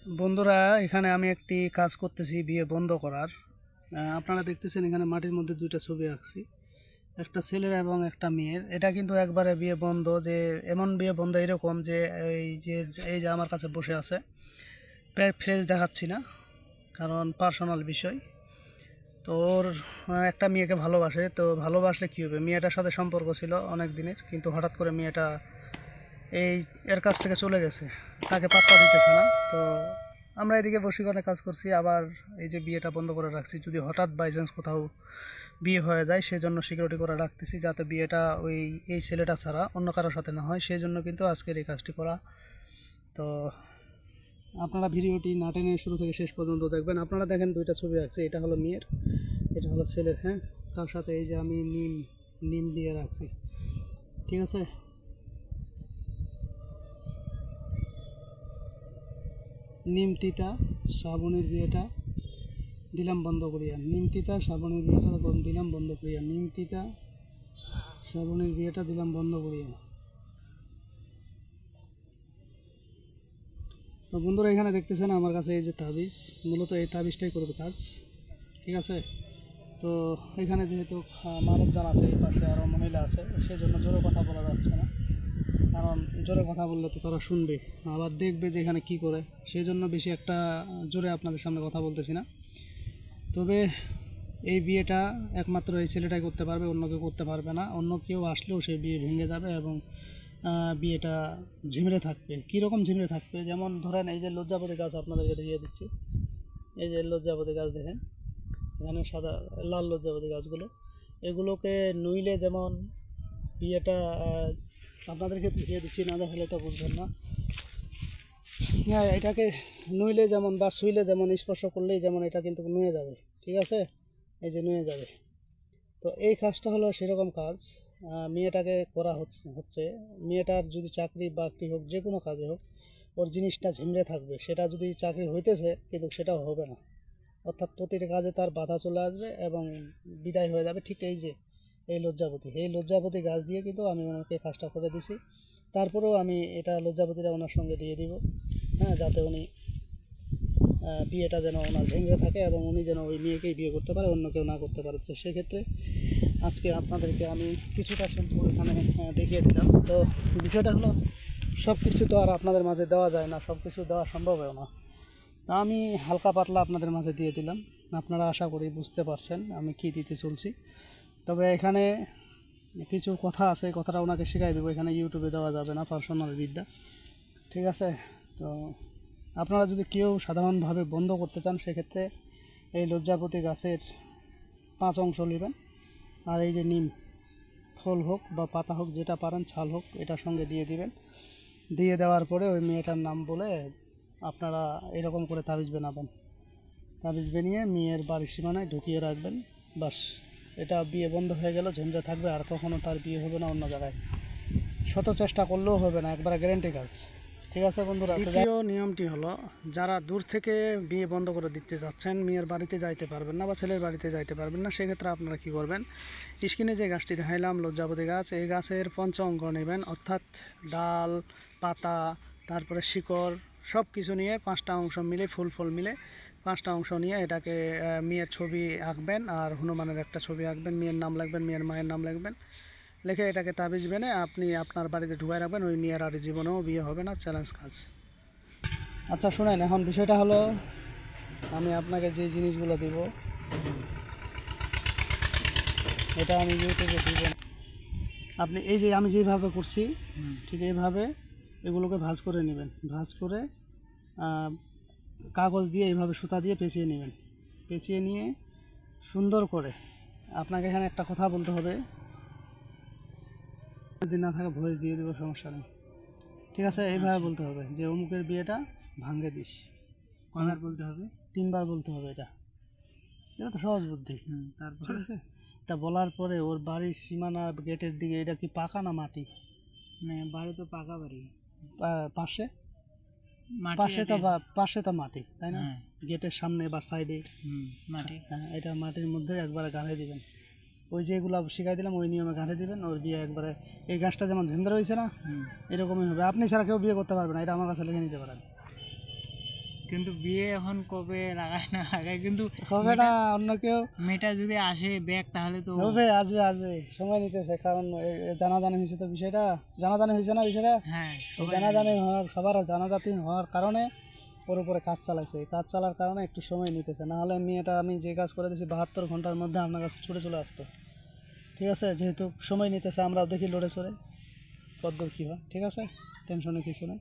বন্ধুরা, এখানে আমি একটি কাজ করতেছি বিয়ে বন্ধ করার। আপনারা দেখতেছেন এখানে মাটির মধ্যে দুইটা ছবি আঁকছি, একটা ছেলের এবং একটা মেয়ের। এটা কিন্তু একবারে বিয়ে বন্ধ, যে এমন বিয়ে বন্ধ এরকম যে এই যে আমার কাছে বসে আছে, ফ্রেশ দেখাচ্ছি না কারণ পার্সোনাল বিষয়। তো ওর একটা মেয়েকে ভালোবাসে, তো ভালোবাসলে কী হবে, মেয়েটার সাথে সম্পর্ক ছিল অনেক দিনের, কিন্তু হঠাৎ করে মেয়েটা এর কাছ থেকে চলে গেছে, তাকে পাত্তা দিতেছে না। তো আমরা এদিকে বশীকরণে কাজ করছি, আবার এই যে বিয়েটা বন্ধ করে রাখছি, যদি হঠাৎ বাই চান্স কোথাও বিয়ে হয়ে যায় সেজন্য সিকিউরিটি করে রাখতেছি, যাতে বিয়েটা এই ছেলেটা ছাড়া অন্য কারোর সাথে না হয়, সেই জন্য কিন্তু আজকের এই কাজটি করা। তো আপনারা ভিডিওটি না টেনে শুরু থেকে শেষ পর্যন্ত দেখবেন। আপনারা দেখেন দুইটা ছবি আছে, এটা হলো মেয়ের, এটা হলো ছেলের। হ্যাঁ, তার সাথে এই যে আমি নিম দিয়ে রাখছি, ঠিক আছে। নিম তিতা শ্রাবণীর বিয়েটা দিলাম বন্ধ করিয়া, নিম তিতা শ্রাবণীর বিয়েটা দিলাম বন্ধ করিয়া, নিম তিতা শ্রাবণীর বিয়েটা দিলাম বন্ধ করিয়া। তো বন্ধুরা, এখানে দেখতেছেন আমার কাছে এই যে তাবিজ, মূলত এই তাবিজটাই করবে কাজ, ঠিক আছে। তো এখানে যেহেতু মানুষজন আছে, এই পাশে আরও মহিলা আছে, সেজন্য জোরে কথা বলা যাচ্ছে না, কারণ জোরে কথা বললে তো তারা শুনবে, আবার দেখবে যে এখানে কী করে, সেই জন্য বেশি একটা জোরে আপনাদের সামনে কথা বলতেছি না। তবে এই বিয়েটা একমাত্র এই ছেলেটাই করতে পারবে, অন্য কেউ করতে পারবে না। অন্য কেউ আসলেও সেই বিয়ে ভেঙে যাবে এবং বিয়েটা ঝিমড়ে থাকবে। কীরকম ঝিমড়ে থাকবে, যেমন ধরেন এই যে লজ্জাপতি গাছ আপনাদেরকে দেখিয়ে দিচ্ছি, এই যে লজ্জাপতি গাছ দেখেন, এখানে সাদা লাল লজ্জাপতি গাছগুলো, এগুলোকে নুইলে যেমন বিয়েটা, আপনাদেরকে দেখিয়ে দিচ্ছি, না দেখালে তো বুঝবেন না। হ্যাঁ, এটাকে নুইলে যেমন বা শুইলে যেমন, স্পর্শ করলেই যেমন এটা কিন্তু নুয়ে যাবে, ঠিক আছে, এই যে নুয়ে যাবে। তো এই কাজটা হলো সেরকম কাজ, মেয়েটাকে করা হচ্ছে। মেয়েটার যদি চাকরি বাকরি হোক, যে কোনো কাজে হোক, ওর জিনিসটা ঝিমড়ে থাকবে। সেটা যদি চাকরি হইতেছে, কিন্তু সেটাও হবে না, অর্থাৎ প্রতিটা কাজে তার বাধা চলে আসবে এবং বিদায় হয়ে যাবে। ঠিক এই যে এই লজ্জাপতি গাছ দিয়ে কিন্তু আমি ওনাকে কাজটা করে দিছি। তারপরেও আমি এটা লজ্জাপতিটা ওনার সঙ্গে দিয়ে দিব, হ্যাঁ, যাতে উনি বিয়েটা যেন ওনার ঝিমড়ে থাকে এবং উনি যেন ওই মেয়েকেই বিয়ে করতে পারে, অন্য কেউ না করতে পারে। তো সেক্ষেত্রে আজকে আপনাদেরকে আমি কিছুটা শ্যাম্পু এখানে দেখিয়ে দিলাম। তো বিষয়টা হলো, সব কিছু তো আর আপনাদের মাঝে দেওয়া যায় না, সব কিছু দেওয়া সম্ভব হয় না। আমি হালকা পাতলা আপনাদের মাঝে দিয়ে দিলাম, আপনারা আশা করি বুঝতে পারছেন আমি কি দিতে চলছি। তবে এখানে কিছু কথা আছে, কথাটা ওনাকে শেখাই দেবো, এখানে ইউটিউবে দেওয়া যাবে না, পার্সোনাল বিদ্যা, ঠিক আছে। তো আপনারা যদি কেউ সাধারণভাবে বন্ধ করতে চান, সেক্ষেত্রে এই লজ্জাপতি গাছের 5 অংশ নেবেন, আর এই যে নিম ফল হোক বা পাতা হোক, যেটা পারেন, ছাল হোক, এটার সঙ্গে দিয়ে দিবেন। দিয়ে দেওয়ার পরে ওই মেয়েটার নাম বলে আপনারা এরকম করে তাবিজ বানাবেন, তাবিজ বানিয়ে মেয়ের বাড়ির সীমানায় ঢুকিয়ে রাখবেন। বাস, এটা বিয়ে বন্ধ হয়ে গেল, ঝঞ্ঝা থাকবে, আর কখনো তার বিয়ে হবে না অন্য জায়গায়। শত চেষ্টা করলেও হবে না, একবারে গ্যারেন্টি কাজ, ঠিক আছে বন্ধুরা। দ্বিতীয় নিয়মটি হলো, যারা দূর থেকে বিয়ে বন্ধ করে দিতে যাচ্ছেন, মেয়ের বাড়িতে যাইতে পারবেন না বা ছেলের বাড়িতে যাইতে পারবেন না, সেক্ষেত্রে আপনারা কী করবেন, স্ক্রিনে যে গাছটি দেখাইলাম লজ্জাপতি গাছ, এই গাছের 5 অঙ্গ নেবেন, অর্থাৎ ডাল, পাতা, তারপরে শিকড়, সব কিছু নিয়ে 5টা অংশ মিলে, ফুল মিলে 5টা অংশ নিয়ে এটাকে মেয়ের ছবি আঁকবেন, আর হনুমানের একটা ছবি আঁকবেন, মেয়ের নাম লিখবেন, মেয়ের মায়ের নাম লিখবেন, লিখে এটাকে তাবিজ বেনে আপনি আপনার বাড়িতে ঢুকাই রাখবেন। ওই মেয়ের আর জীবনেও বিয়ে হবে না, চ্যালেঞ্জ কাজ। আচ্ছা শুনেন, এখন বিষয়টা হলো, আমি আপনাকে যে জিনিসগুলো দিব, এটা আমি ইউটিউবে দিব না। আপনি এই যে আমি যেভাবে করছি, ঠিক এইভাবে এগুলোকে ভাঁজ করে নেবেন, ভাঁজ করে কাগজ দিয়ে এইভাবে সুতা দিয়ে পেঁচিয়ে নেবেন, পেঁচিয়ে নিয়ে সুন্দর করে, আপনাকে এখানে একটা কথা বলতে হবে, যদি না থাকে ভয়েস দিয়ে দেবো, সমস্যা নেই, ঠিক আছে। এইভাবে বলতে হবে যে অমুকের বিয়েটা ভাঙে দিস। কয়বার বলতে হবে? 3বার বলতে হবে। এটা তো সহজ বুদ্ধি। তারপর ঠিক আছে, এটা বলার পরে ওর বাড়ির সীমানা গেটের দিকে, এটা কি পাকা না মাটি? না, বাড়ি তো পাকা বাড়ি। পাশে পাশে তো মাটি, তাই না? গেটের সামনে বা সাইডে মাটি। হ্যাঁ, এটা মাটির মধ্যে একবারে গাঁড়ে দিবেন, ওই যেগুলো শিখাই দিলাম ওই নিয়মে গাঁড়ে দিবেন। ওর বিয়ে একবারে, এই গাছটা যেমন ঝিমধরে হয়েছে না, এরকমই হবে। আপনি ছাড়া কেউ বিয়ে করতে পারবে না, এটা আমার কাছে লিখে নিতে পারেন। কিন্তু বিয়ে এখন কবে লাগায় না লাগায়, কিন্তু হবে না, অন্য কেউ মেয়েটা যদি আসে ব্যাগ তাহলে তো হবে, আসবে আসবে, সময় নিতেছে, কারণ জানাজানি হয়েছে তো বিষয়টা, জানাজানি হয়েছে না বিষয়টা, হ্যাঁ এই সবাই জানাজানি হওয়ার, সবার জানাজাতি হওয়ার কারণে ওর উপরে কাজ চালাইছে, এই কাজ চালার কারণে একটু সময় নিতেছে, না হলে মেয়েটা আমি যে কাজ করে দিয়েছি 72 ঘন্টার মধ্যে আপনার কাছে ছুটে চলে আসতো। ঠিক আছে, যেহেতু সময় নিতেছে আমরাও দেখি লড়ে চড়ে কতদূর কী হয়। ঠিক আছে, টেনশনে কিছু নেই।